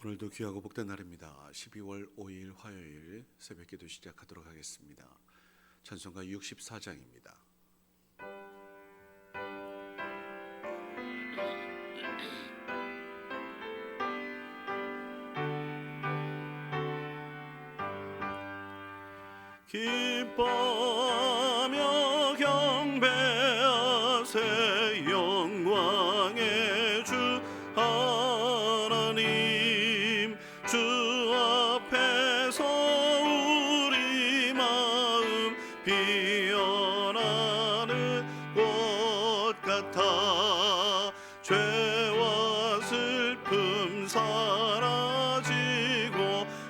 오늘도 귀하고 복된 날입니다. 12월 5일 화요일 새벽기도 시작하도록 하겠습니다. 찬송가 64장입니다. 기뻐하며 경배하세 영광의 주 하나님, 주 앞에서 우리 마음 피어나는 꽃 같아 죄와 슬픔 사라지고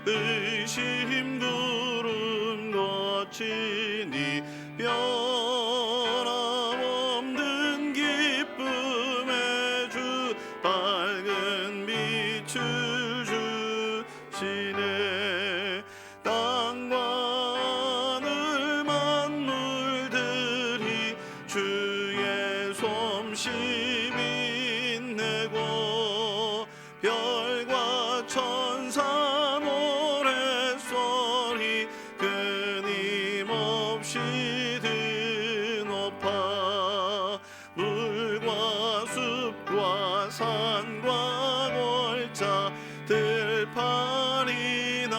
의심 구름 거치니 변함없는 기쁨의 주 밝은 빛을 주시네. 땅과 하늘 만물들이 주의 솜씨 빛내고 별과 천사 노랫소리 끊임없이 드높아 물과 숲과 산과 골짜 들판이나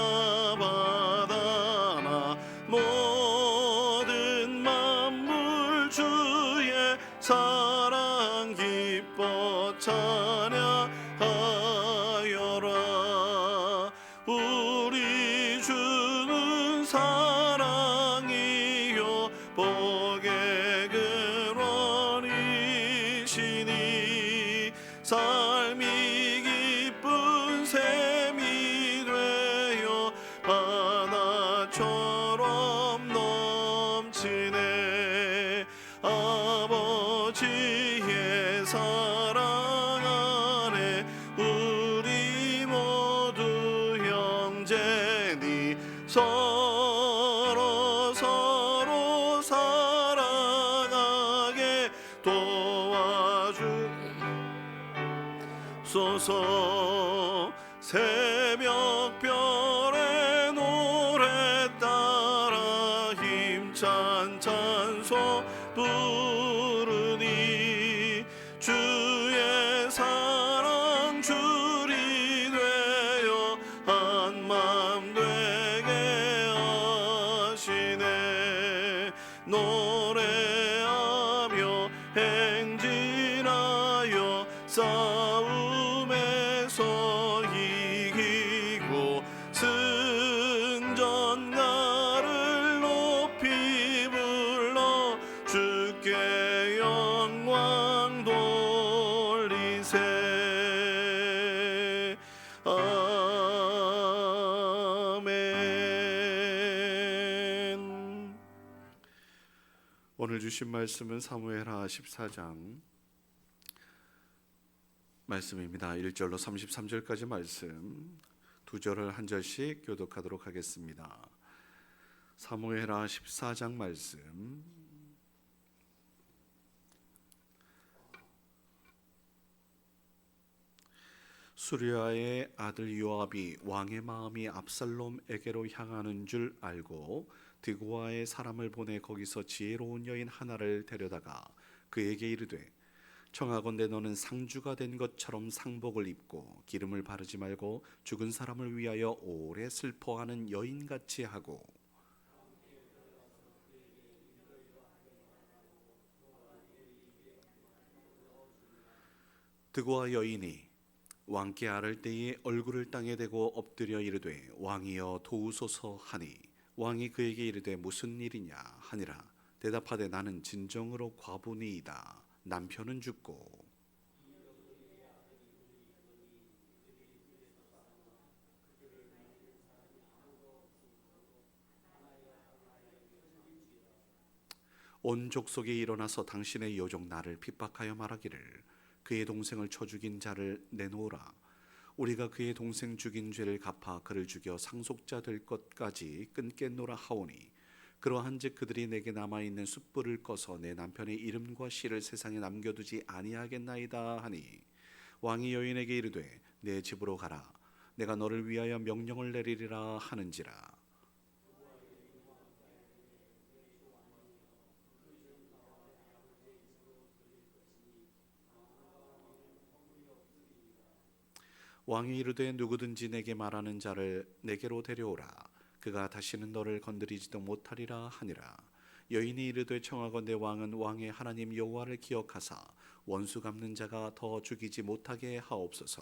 바다나 모든 만물 주의 사랑 기뻐 찬양하여라. 우리 주는 사랑이요 복의 근원이시니 삶이 기쁜 샘이 되어 바다처럼 넘치네. 아버지의 사랑 안에 우리 모두 형제니 서로 사랑하게 도와주소서. 새벽별의 노래 따라 힘찬 찬송 부르니 주의 사랑 줄이 되어 한맘 되게 하시네. 노래하며 행진하여 싸움에서 이기고 승전가를 높이 불러 주께 영광 돌리세. 아멘. 오늘 주신 말씀은 사무엘하 14장 말씀입니다. 1절로 33절까지 말씀, 두 절을 한 절씩 교독하도록 하겠습니다. 사무엘하 14장 말씀, 수르야의 아들 요압이 왕의 마음이 압살롬에게로 향하는 줄 알고 드고아의 사람을 보내 거기서 지혜로운 여인 하나를 데려다가 그에게 이르되, 청하건대 너는 상주가 된 것처럼 상복을 입고 기름을 바르지 말고 죽은 사람을 위하여 오래 슬퍼하는 여인같이 하고 드고아 여인이 왕께 아를 때에 얼굴을 땅에 대고 엎드려 이르되 왕이여 도우소서 하니 왕이 그에게 이르되 무슨 일이냐 하니라. 대답하되 나는 진정으로 과부니이다. 남편은 죽고 온 족속이 일어나서 당신의 여종 나를 핍박하여 말하기를 그의 동생을 쳐 죽인 자를 내놓으라. 우리가 그의 동생 죽인 죄를 갚아 그를 죽여 상속자 될 것까지 끊겠노라 하오니 그러한즉 그들이 내게 남아있는 숯불을 꺼서 내 남편의 이름과 씨를 세상에 남겨두지 아니하겠나이다 하니 왕이 여인에게 이르되 내 집으로 가라. 내가 너를 위하여 명령을 내리리라 하는지라. 왕이 이르되 누구든지 내게 말하는 자를 내게로 데려오라. 그가 다시는 너를 건드리지도 못하리라 하니라. 여인이 이르되 청하건대 왕은 왕의 하나님 여호와를 기억하사 원수 갚는 자가 더 죽이지 못하게 하옵소서.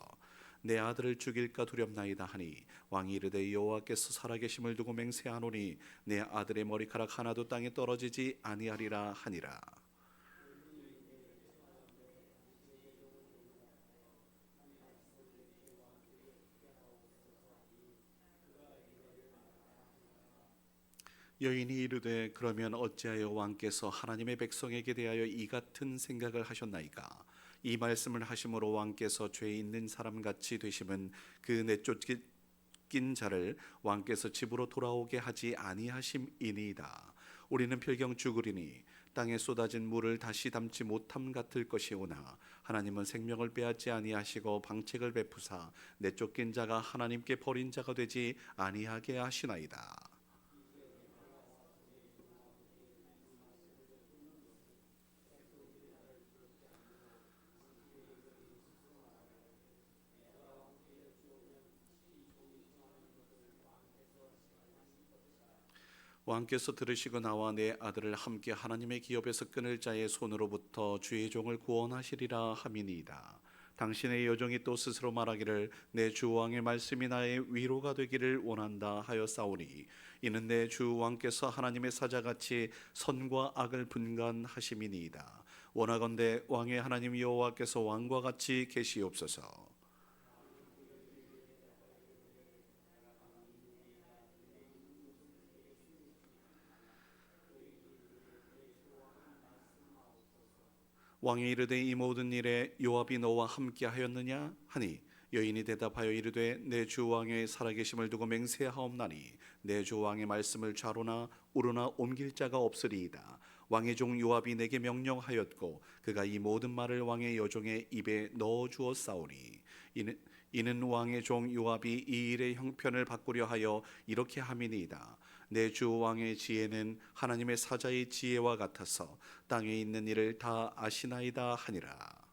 내 아들을 죽일까 두렵나이다 하니 왕이 이르되 여호와께서 살아계심을 두고 맹세하노니 내 아들의 머리카락 하나도 땅에 떨어지지 아니하리라 하니라. 여인이 이르되 그러면 어찌하여 왕께서 하나님의 백성에게 대하여 이 같은 생각을 하셨나이까? 이 말씀을 하심으로 왕께서 죄 있는 사람같이 되심은 그 내쫓긴 자를 왕께서 집으로 돌아오게 하지 아니하심이니이다. 우리는 필경 죽으리니 땅에 쏟아진 물을 다시 담지 못함 같을 것이오나 하나님은 생명을 빼앗지 아니하시고 방책을 베푸사 내쫓긴 자가 하나님께 버린 자가 되지 아니하게 하시나이다. 왕께서 들으시고 나와 내 아들을 함께 하나님의 기업에서 끊을 자의 손으로부터 주의 종을 구원하시리라 함이니이다. 당신의 여종이 또 스스로 말하기를 내 주 왕의 말씀이 나의 위로가 되기를 원한다 하였사오니 이는 내 주 왕께서 하나님의 사자같이 선과 악을 분간하심이니이다. 원하건대 왕의 하나님 여호와께서 왕과 같이 계시옵소서. 왕이 이르되 이 모든 일에 요압이 너와 함께 하였느냐 하니 여인이 대답하여 이르되 내 주 왕의 살아계심을 두고 맹세하옵나니 내 주 왕의 말씀을 좌로나 우로나 옮길 자가 없으리이다. 왕의 종 요압이 내게 명령하였고 그가 이 모든 말을 왕의 여종의 입에 넣어 주었사오니 이는 왕의 종 요압이 이 일의 형편을 바꾸려 하여 이렇게 함이니이다. 내 주 왕의 지혜는 하나님의 사자의 지혜와 같아서 땅에 있는 일을 다 아시나이다 하니라.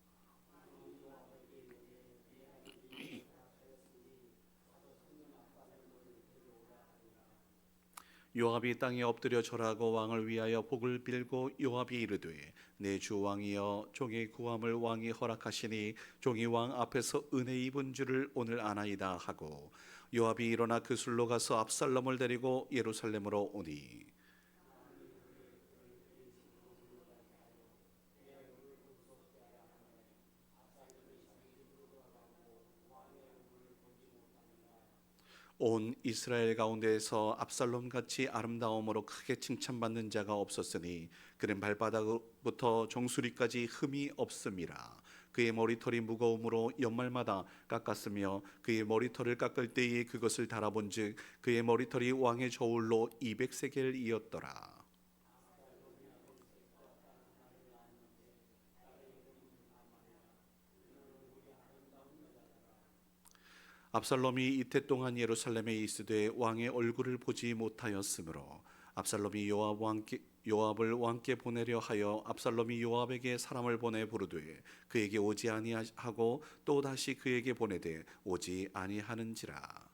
요압이 땅에 엎드려 절하고 왕을 위하여 복을 빌고 요압이 이르되 내 주 왕이여 종의 구함을 왕이 허락하시니 종이 왕 앞에서 은혜 입은 줄을 오늘 아나이다 하고 요압이 일어나 그술로 가서 압살롬을 데리고 예루살렘으로 오니 온 이스라엘 가운데에서 압살롬 같이 아름다움으로 크게 칭찬받는 자가 없었으니 그는 발바닥부터 정수리까지 흠이 없음이라. 그의 머리털이 무거움으로 연말마다 깎았으며 그의 머리털을 깎을 때에 그것을 달아본즉 그의 머리털이 왕의 저울로 200세겔이었더라. 압살롬이 이태 동안 예루살렘에 있으되 왕의 얼굴을 보지 못하였으므로 압살롬이 요압을 왕께 보내려 하여 압살롬이 요압에게 사람을 보내 부르되 그에게 오지 아니하고 또 다시 그에게 보내되 오지 아니하는지라.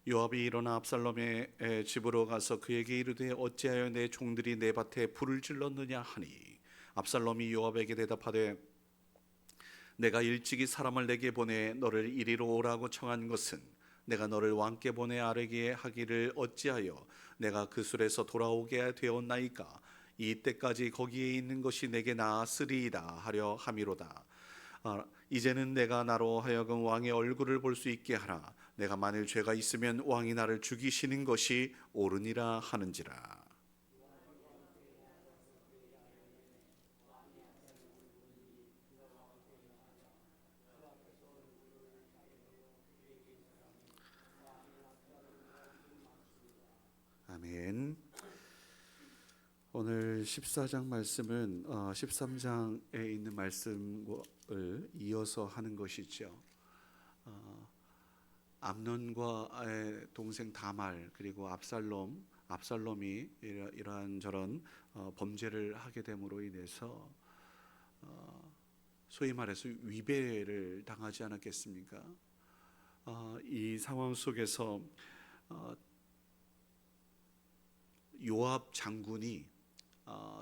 요압이 일어나 압살롬의 집으로 가서 그에게 이르되 어찌하여 내 종들이 내 밭에 불을 질렀느냐 하니 압살롬이 요압에게 대답하되 내가 일찍이 사람을 내게 보내 너를 이리로 오라고 청한 것은 내가 너를 왕께 보내 아뢰게 하기를 어찌하여 내가 그 술에서 돌아오게 되었나이까 이때까지 거기에 있는 것이 내게 나았으리이다 하려 함이로다. 이제는 내가 나로 하여금 왕의 얼굴을 볼 수 있게 하라. 내가 만일 죄가 있으면 왕이 나를 죽이시는 것이 옳으니라 하는지라. 14장 말씀은 13장에 있는 말씀을 이어서 하는 것이죠. 암논과의 동생 다말 그리고 압살롬이 이러한 저런 범죄를 하게 됨으로 인해서 소위 말해서 위배를 당하지 않았겠습니까? 이 상황 속에서 요압 장군이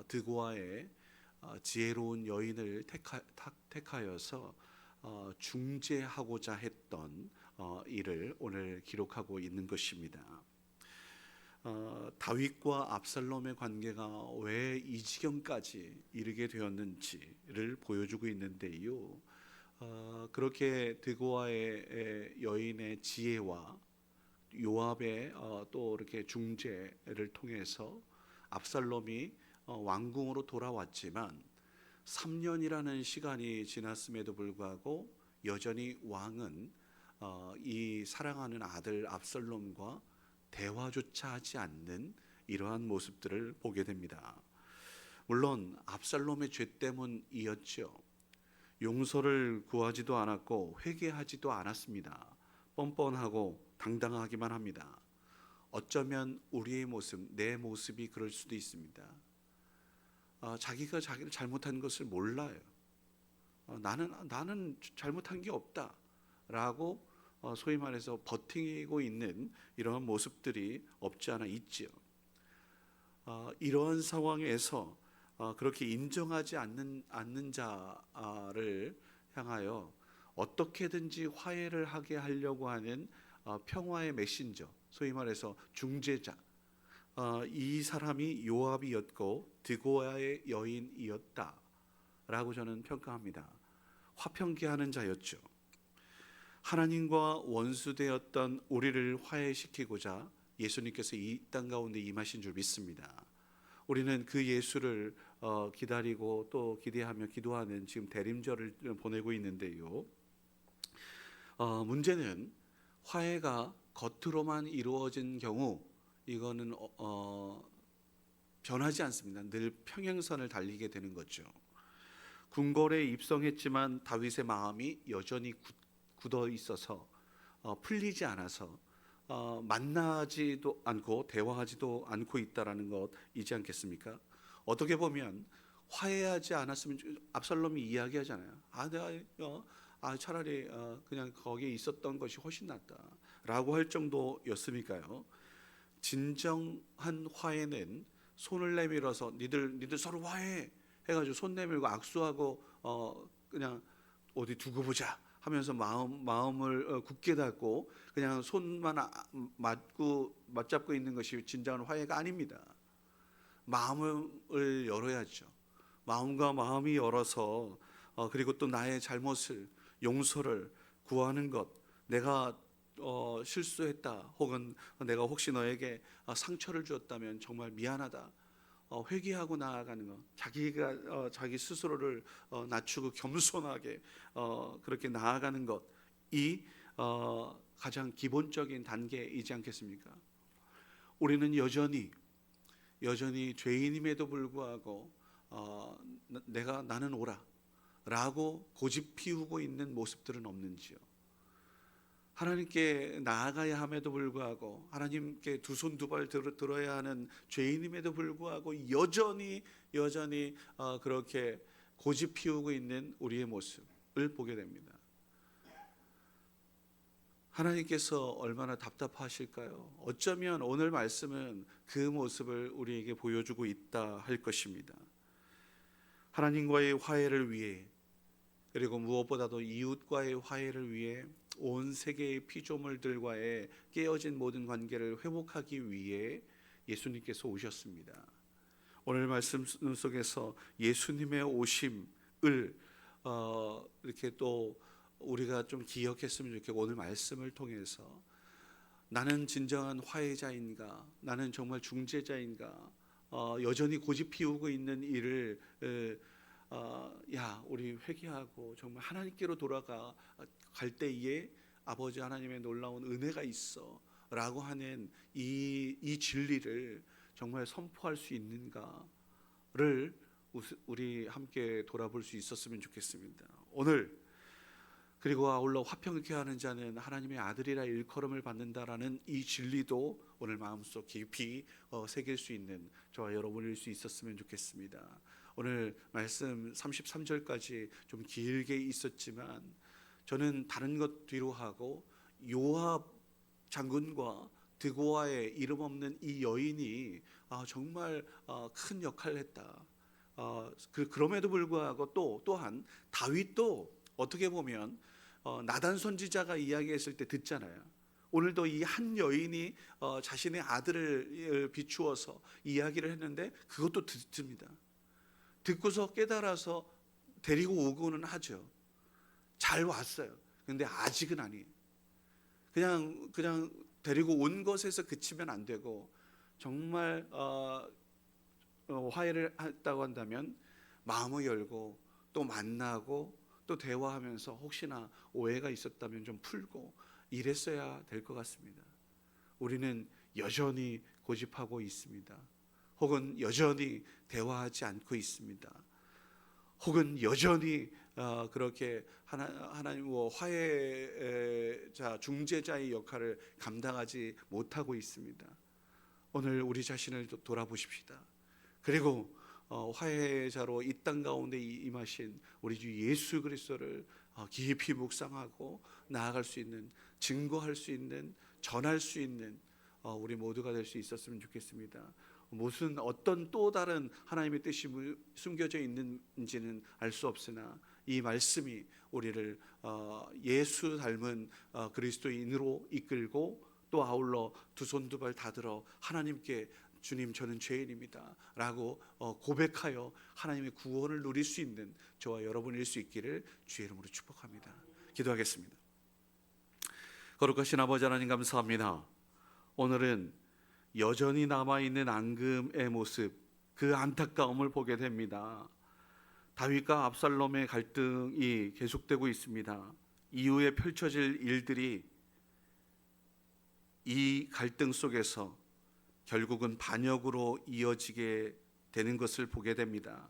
드고아의 지혜로운 여인을 택하여서 중재하고자 했던 일을 오늘 기록하고 있는 것입니다. 다윗과 압살롬의 관계가 왜 이 지경까지 이르게 되었는지를 보여주고 있는데요. 그렇게 드고아의 여인의 지혜와 요압의 또 이렇게 중재를 통해서 압살롬이 왕궁으로 돌아왔지만 3년이라는 시간이 지났음에도 불구하고 여전히 왕은 이 사랑하는 아들 압살롬과 대화조차 하지 않는 이러한 모습들을 보게 됩니다. 물론 압살롬의 죄 때문이었죠. 용서를 구하지도 않았고 회개하지도 않았습니다. 뻔뻔하고 당당하기만 합니다. 어쩌면 우리의 모습, 내 모습이 그럴 수도 있습니다. 자기가 자기를 잘못한 것을 몰라요. 나는 잘못한 게 없다라고 소위 말해서 버티고 있는 이러한 모습들이 없지 않아 있지요. 이러한 상황에서 그렇게 인정하지 않는 자를 향하여 어떻게든지 화해를 하게 하려고 하는 평화의 메신저, 소위 말해서 중재자, 이 사람이 요압이었고 드고아의 여인이었다라고 저는 평가합니다. 화평케하는 자였죠. 하나님과 원수되었던 우리를 화해시키고자 예수님께서 이 땅 가운데 임하신 줄 믿습니다. 우리는 그 예수를 기다리고 또 기대하며 기도하는 지금 대림절을 보내고 있는데요. 문제는 화해가 겉으로만 이루어진 경우 이거는 변하지 않습니다. 늘 평행선을 달리게 되는 거죠. 궁궐에 입성했지만 다윗의 마음이 여전히 굳어 있어서 풀리지 않아서 만나지도 않고 대화하지도 않고 있다라는 것이지 않겠습니까? 어떻게 보면 화해하지 않았으면 압살롬이 이야기하잖아요. 내가 차라리 그냥 거기에 있었던 것이 훨씬 낫다라고 할 정도였으니까요. 진정한 화해는 손을 내밀어서 니들 서로 화해 해가지고 손 내밀고 악수하고 그냥 어디 두고 보자 하면서 마음을 굳게 닫고 그냥 손만 맞잡고 있는 것이 진정한 화해가 아닙니다. 마음을 열어야죠. 마음과 마음이 열어서 그리고 또 나의 잘못을 용서를 구하는 것, 내가 실수했다 혹은 내가 혹시 너에게 상처를 주었다면 정말 미안하다, 회개하고 나아가는 것, 자기가 자기 스스로를 낮추고 겸손하게 그렇게 나아가는 것이 가장 기본적인 단계이지 않겠습니까? 우리는 여전히 죄인임에도 불구하고 나는 옳아라고 고집 피우고 있는 모습들은 없는지요? 하나님께 나아가야 함에도 불구하고 하나님께 두 손 두 발 들어야 하는 죄인임에도 불구하고 여전히 그렇게 고집 피우고 있는 우리의 모습을 보게 됩니다. 하나님께서 얼마나 답답하실까요? 어쩌면 오늘 말씀은 그 모습을 우리에게 보여주고 있다 할 것입니다. 하나님과의 화해를 위해 그리고 무엇보다도 이웃과의 화해를 위해 온 세계의 피조물들과의 깨어진 모든 관계를 회복하기 위해 예수님께서 오셨습니다. 오늘 말씀 속에서 예수님의 오심을 이렇게 또 우리가 좀 기억했으면 좋겠고, 오늘 말씀을 통해서 나는 진정한 화해자인가, 나는 정말 중재자인가, 여전히 고집 피우고 있는 일을 우리 회개하고 정말 하나님께로 돌아갈 때에 아버지 하나님의 놀라운 은혜가 있어 라고 하는 이 진리를 정말 선포할 수 있는가 우리 함께 돌아볼 수 있었으면 좋겠습니다. 오늘 그리고 아울러 화평케 하는 자는 하나님의 아들이라 일컬음을 받는다라는 이 진리도 오늘 마음속 깊이 새길 수 있는 저와 여러분일 수 있었으면 좋겠습니다. 오늘 말씀 33절까지 좀 길게 있었지만 저는 다른 것 뒤로 하고 요압 장군과 드고아의 이름 없는 이 여인이 정말 큰 역할을 했다. 그럼에도 불구하고 또한 다윗도 어떻게 보면 나단 선지자가 이야기했을 때 듣잖아요. 오늘도 이 한 여인이 자신의 아들을 비추어서 이야기를 했는데 그것도 듣습니다. 듣고서 깨달아서 데리고 오고는 하죠. 잘 왔어요. 근데 아직은 아니에요. 그냥 데리고 온 것에서 그치면 안 되고 정말 화해를 했다고 한다면 마음을 열고 또 만나고 또 대화하면서 혹시나 오해가 있었다면 좀 풀고 이랬어야 될 것 같습니다. 우리는 여전히 고집하고 있습니다. 혹은 여전히 대화하지 않고 있습니다. 혹은 여전히 그렇게 하나님 화해자 중재자의 역할을 감당하지 못하고 있습니다. 오늘 우리 자신을 돌아보십시다. 그리고 화해자로 이 땅 가운데 임하신 우리 주 예수 그리스도를 깊이 묵상하고 나아갈 수 있는, 증거할 수 있는, 전할 수 있는 우리 모두가 될 수 있었으면 좋겠습니다. 무슨 어떤 또 다른 하나님의 뜻이 숨겨져 있는지는 알 수 없으나 이 말씀이 우리를 예수 닮은 그리스도인으로 이끌고 또 아울러 두 손 두 발 다 들어 하나님께 주님 저는 죄인입니다 라고 고백하여 하나님의 구원을 누릴 수 있는 저와 여러분일 수 있기를 주의 이름으로 축복합니다. 기도하겠습니다. 거룩하신 아버지 하나님 감사합니다. 오늘은 여전히 남아있는 앙금의 모습, 그 안타까움을 보게 됩니다. 다윗과 압살롬의 갈등이 계속되고 있습니다. 이후에 펼쳐질 일들이 이 갈등 속에서 결국은 반역으로 이어지게 되는 것을 보게 됩니다.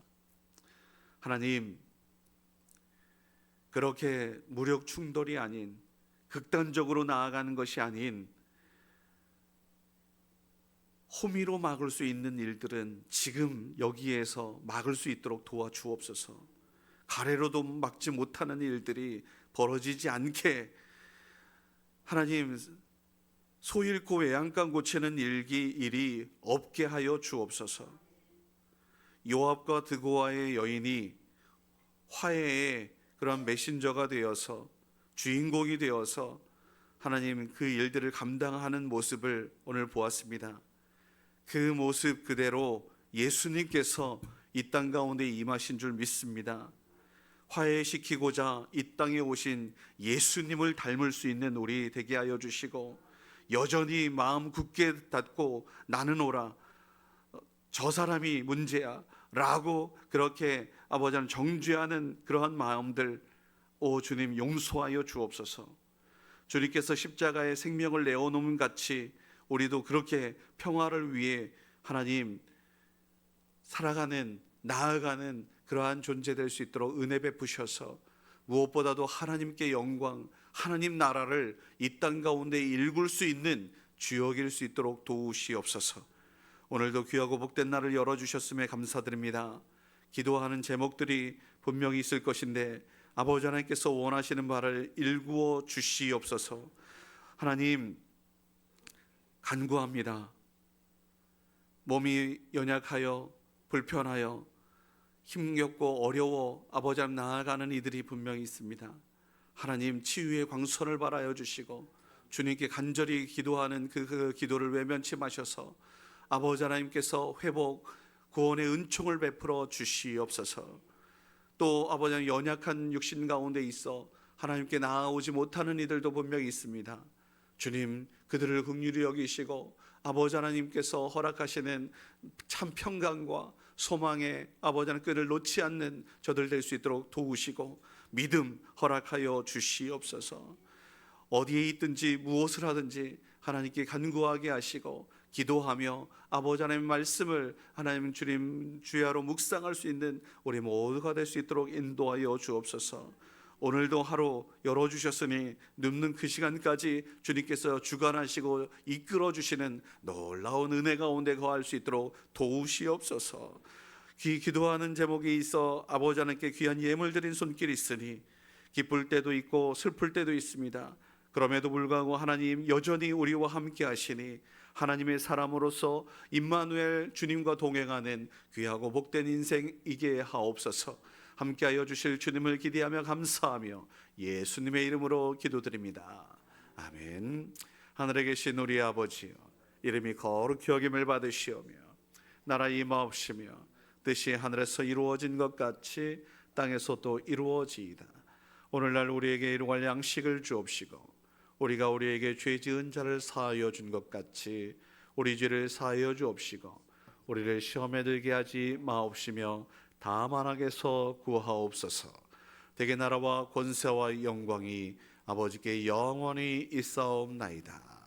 하나님, 그렇게 무력 충돌이 아닌, 극단적으로 나아가는 것이 아닌 호미로 막을 수 있는 일들은 지금 여기에서 막을 수 있도록 도와주옵소서. 가래로도 막지 못하는 일들이 벌어지지 않게 하나님, 소 잃고 외양간 고치는 일이 없게 하여 주옵소서. 요압과 드고아의 여인이 화해의 그런 메신저가 되어서 주인공이 되어서 하나님 그 일들을 감당하는 모습을 오늘 보았습니다. 그 모습 그대로 예수님께서 이 땅 가운데 임하신 줄 믿습니다. 화해시키고자 이 땅에 오신 예수님을 닮을 수 있는 우리 되게 하여 주시고, 여전히 마음 굳게 닫고 나는 오라, 저 사람이 문제야 라고 그렇게 아버지는 정죄하는 그러한 마음들, 오 주님 용서하여 주옵소서. 주님께서 십자가에 생명을 내어놓은 같이 우리도 그렇게 평화를 위해 하나님 살아가는, 나아가는 그러한 존재 될 수 있도록 은혜 베푸셔서 무엇보다도 하나님께 영광, 하나님 나라를 이 땅 가운데 일굴 수 있는 주역일 수 있도록 도우시옵소서. 오늘도 귀하고 복된 날을 열어주셨음에 감사드립니다. 기도하는 제목들이 분명히 있을 것인데 아버지 하나님께서 원하시는 바를 일구어 주시옵소서. 하나님 간구합니다. 몸이 연약하여 불편하여 힘겹고 어려워 아버지 앞 나아가는 이들이 분명히 있습니다. 하나님 치유의 광선을 발하여 주시고 주님께 간절히 기도하는 그 기도를 외면치 마셔서 아버지 하나님께서 회복 구원의 은총을 베풀어 주시옵소서. 또 아버지 연약한 육신 가운데 있어 하나님께 나아오지 못하는 이들도 분명히 있습니다. 주님 그들을 긍휼히 여기시고 아버지 하나님께서 허락하시는 참 평강과 소망의 아버지 하나님 끈을 놓지 않는 저들 될 수 있도록 도우시고 믿음 허락하여 주시옵소서. 어디에 있든지 무엇을 하든지 하나님께 간구하게 하시고 기도하며 아버지 하나님의 말씀을 하나님 주님 주야로 묵상할 수 있는 우리 모두가 될 수 있도록 인도하여 주옵소서. 오늘도 하루 열어주셨으니 눕는 그 시간까지 주님께서 주관하시고 이끌어 주시는 놀라운 은혜 가운데 거할 수 있도록 도우시옵소서. 기도하는 제목이 있어 아버지 하나님께 귀한 예물 드린 손길이 있으니 기쁠 때도 있고 슬플 때도 있습니다. 그럼에도 불구하고 하나님 여전히 우리와 함께 하시니 하나님의 사람으로서 임마누엘 주님과 동행하는 귀하고 복된 인생이게 하옵소서. 함께하여 주실 주님을 기대하며 감사하며 예수님의 이름으로 기도드립니다. 아멘. 하늘에 계신 우리 아버지여, 이름이 거룩히 여김을 받으시오며 나라 임하옵시며 뜻이 하늘에서 이루어진 것 같이 땅에서 또 이루어지이다. 오늘날 우리에게 일용할 양식을 주옵시고 우리가 우리에게 죄 지은 자를 사하여 준 것 같이 우리 죄를 사하여 주옵시고 우리를 시험에 들게 하지 마옵시며 다만 악에서 구하옵소서. 대개 나라와 권세와 영광이 아버지께 영원히 있사옵나이다.